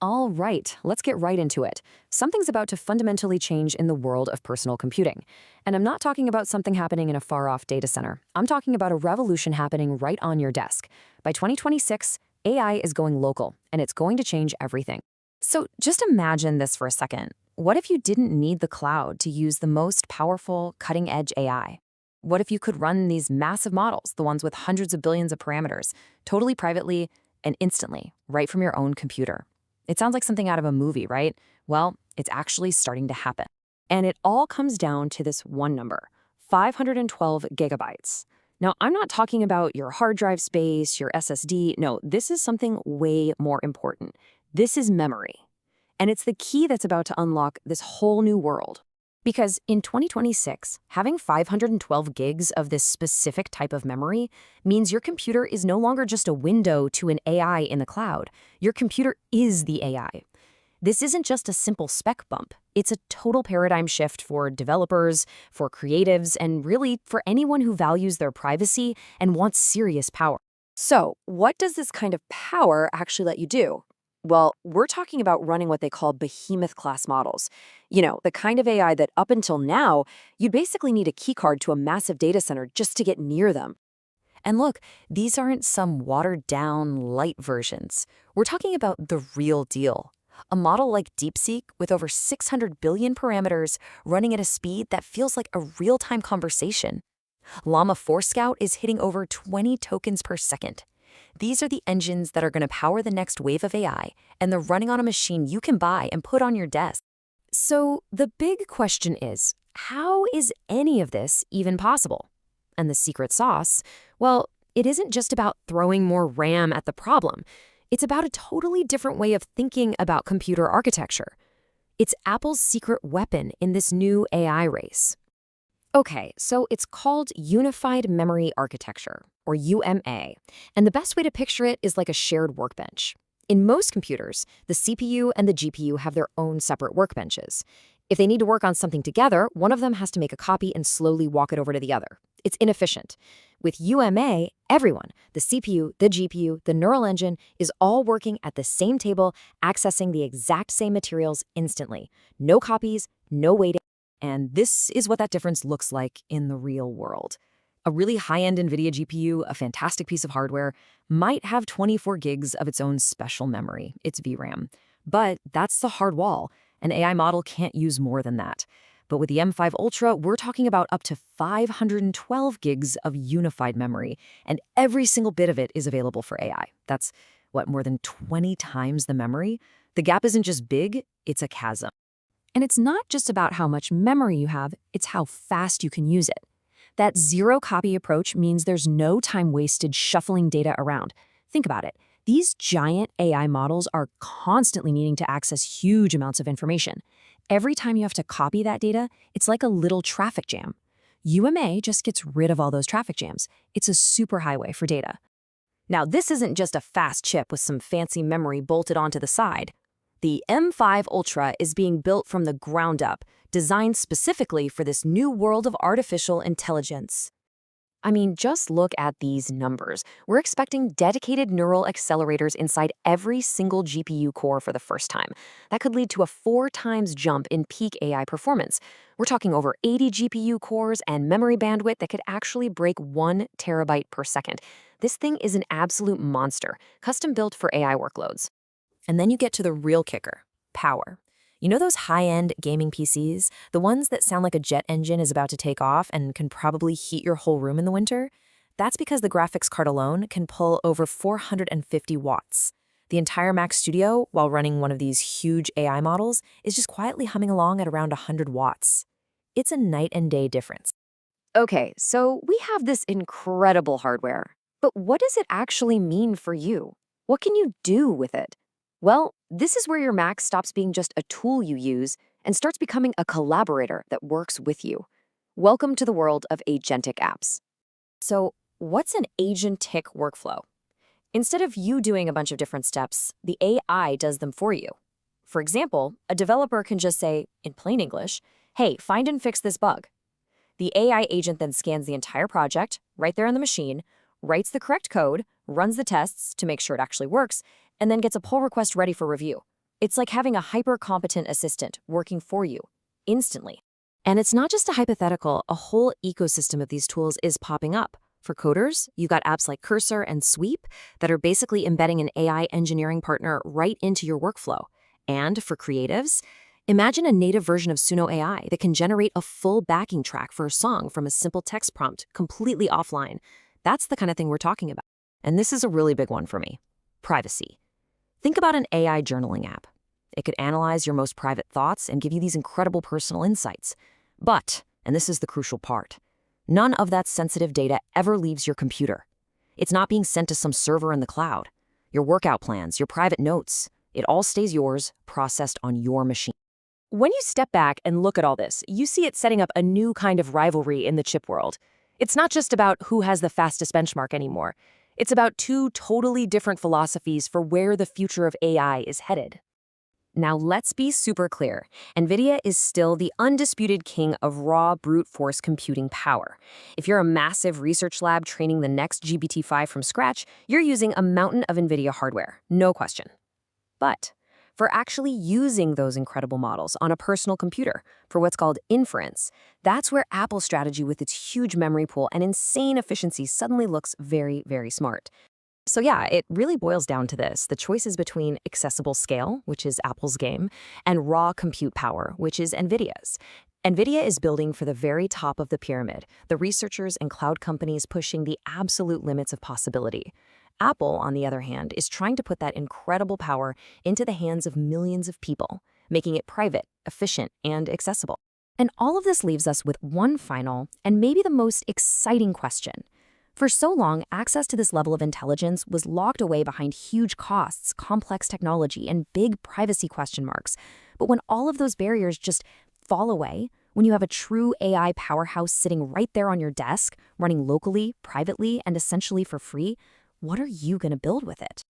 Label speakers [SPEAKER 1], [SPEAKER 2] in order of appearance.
[SPEAKER 1] All right, let's get right into it. Something's about to fundamentally change in the world of personal computing. And I'm not talking about something happening in a far-off data center. I'm talking about a revolution happening right on your desk. By 2026, AI is going local, and it's going to change everything. So just imagine this for a second. What if you didn't need the cloud to use the most powerful, cutting-edge AI? What if you could run these massive models, the ones with hundreds of billions of parameters, totally privately and instantly, right from your own computer? It sounds like something out of a movie, right? Well, it's actually starting to happen. And it all comes down to this one number, 512 gigabytes. Now, I'm not talking about your hard drive space, your SSD. No, this is something way more important. This is memory. And it's the key that's about to unlock this whole new world. Because in 2026, having 512 gigs of this specific type of memory means your computer is no longer just a window to an AI in the cloud. Your computer is the AI. This isn't just a simple spec bump. It's a total paradigm shift for developers, for creatives, and really for anyone who values their privacy and wants serious power. So, what does this kind of power actually let you do? Well, we're talking about running what they call behemoth-class models. You know, the kind of AI that up until now, you'd basically need a keycard to a massive data center just to get near them. And look, these aren't some watered-down, light versions. We're talking about the real deal. A model like DeepSeek with over 600 billion parameters running at a speed that feels like a real-time conversation. Llama 4 Scout is hitting over 20 tokens per second. These are the engines that are going to power the next wave of AI, and they're running on a machine you can buy and put on your desk. So the big question is, how is any of this even possible? And the secret sauce, well, it isn't just about throwing more RAM at the problem. It's about a totally different way of thinking about computer architecture. It's Apple's secret weapon in this new AI race. Okay, so it's called Unified Memory Architecture, or UMA, and the best way to picture it is like a shared workbench. In most computers, the CPU and the GPU have their own separate workbenches. If they need to work on something together, one of them has to make a copy and slowly walk it over to the other. It's inefficient. With UMA, everyone, the CPU, the GPU, the neural engine, is all working at the same table, accessing the exact same materials instantly. No copies, no waiting. And this is what that difference looks like in the real world. A really high-end NVIDIA GPU, a fantastic piece of hardware, might have 24 gigs of its own special memory, its VRAM. But that's the hard wall. An AI model can't use more than that. But with the M5 Ultra, we're talking about up to 512 gigs of unified memory, and every single bit of it is available for AI. That's, more than 20 times the memory? The gap isn't just big, it's a chasm. And it's not just about how much memory you have, it's how fast you can use it. That zero-copy approach means there's no time wasted shuffling data around. Think about it. These giant AI models are constantly needing to access huge amounts of information. Every time you have to copy that data, it's like a little traffic jam. UMA just gets rid of all those traffic jams. It's a superhighway for data. Now, this isn't just a fast chip with some fancy memory bolted onto the side. The M5 Ultra is being built from the ground up, designed specifically for this new world of artificial intelligence. I mean, just look at these numbers. We're expecting dedicated neural accelerators inside every single GPU core for the first time. That could lead to a 4 times jump in peak AI performance. We're talking over 80 GPU cores and memory bandwidth that could actually break 1 terabyte per second. This thing is an absolute monster, custom built for AI workloads. And then you get to the real kicker, power. You know those high-end gaming PCs? The ones that sound like a jet engine is about to take off and can probably heat your whole room in the winter? That's because the graphics card alone can pull over 450 watts. The entire Mac Studio, while running one of these huge AI models, is just quietly humming along at around 100 watts. It's a night and day difference. Okay, so we have this incredible hardware. But what does it actually mean for you? What can you do with it? Well, this is where your Mac stops being just a tool you use and starts becoming a collaborator that works with you. Welcome to the world of agentic apps. So, what's an agentic workflow? Instead of you doing a bunch of different steps, the AI does them for you. For example, a developer can just say, in plain English, hey, find and fix this bug. The AI agent then scans the entire project, right there on the machine, writes the correct code, runs the tests to make sure it actually works, and then gets a pull request ready for review. It's like having a hyper-competent assistant working for you, instantly. And it's not just a hypothetical, a whole ecosystem of these tools is popping up. For coders, you've got apps like Cursor and Sweep that are basically embedding an AI engineering partner right into your workflow. And for creatives, imagine a native version of Suno AI that can generate a full backing track for a song from a simple text prompt completely offline. That's the kind of thing we're talking about. And this is a really big one for me. Privacy. Think about an AI journaling app. It could analyze your most private thoughts and give you these incredible personal insights. But, and this is the crucial part, none of that sensitive data ever leaves your computer. It's not being sent to some server in the cloud. Your workout plans, your private notes, it all stays yours, processed on your machine. When you step back and look at all this, you see it setting up a new kind of rivalry in the chip world. It's not just about who has the fastest benchmark anymore. It's about two totally different philosophies for where the future of AI is headed. Now let's be super clear. NVIDIA is still the undisputed king of raw brute force computing power. If you're a massive research lab training the next GPT-5 from scratch, you're using a mountain of NVIDIA hardware, no question. But for actually using those incredible models on a personal computer, for what's called inference, that's where Apple's strategy with its huge memory pool and insane efficiency suddenly looks very, very smart. So yeah, it really boils down to this. The choices between accessible scale, which is Apple's game, and raw compute power, which is NVIDIA's. NVIDIA is building for the very top of the pyramid, the researchers and cloud companies pushing the absolute limits of possibility. Apple, on the other hand, is trying to put that incredible power into the hands of millions of people, making it private, efficient, and accessible. And all of this leaves us with one final, and maybe the most exciting question. For so long, access to this level of intelligence was locked away behind huge costs, complex technology, and big privacy question marks. But when all of those barriers just fall away, when you have a true AI powerhouse sitting right there on your desk, running locally, privately, and essentially for free, what are you going to build with it?